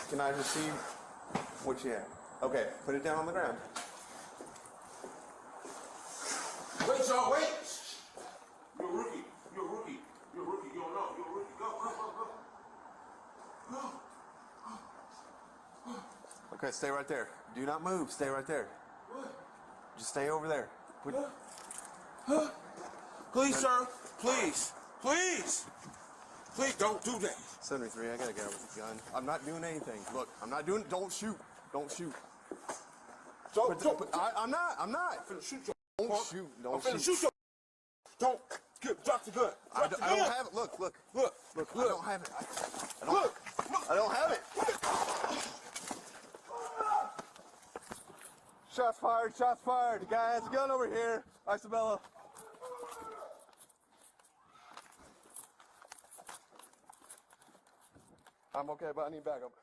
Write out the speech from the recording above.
Can I just see what you have? Okay, put it down on the ground. Wait, y'all, wait! You're a rookie. You're a rookie. You're a rookie. You don't know. You're a rookie. Go, go, go, go. Go. Okay, stay right there. Do not move. Stay right there. What? Just stay over there. Put... Huh? Please, sir. Please. Please. Please don't do that. 73, I gotta get out with the gun. I'm not doing anything. Look, I'm not doing. Don't shoot. Don't shoot. I'm not. I'm not. I'm finna shoot your. Don't shoot. Don't I'm finna shoot. shoot your. Don't. Drop the gun. I don't have it. Look. Look. I don't have it. I don't have it. Shots fired. Shots fired. The guy has a gun over here. Isabella. I'm okay, but I need backup.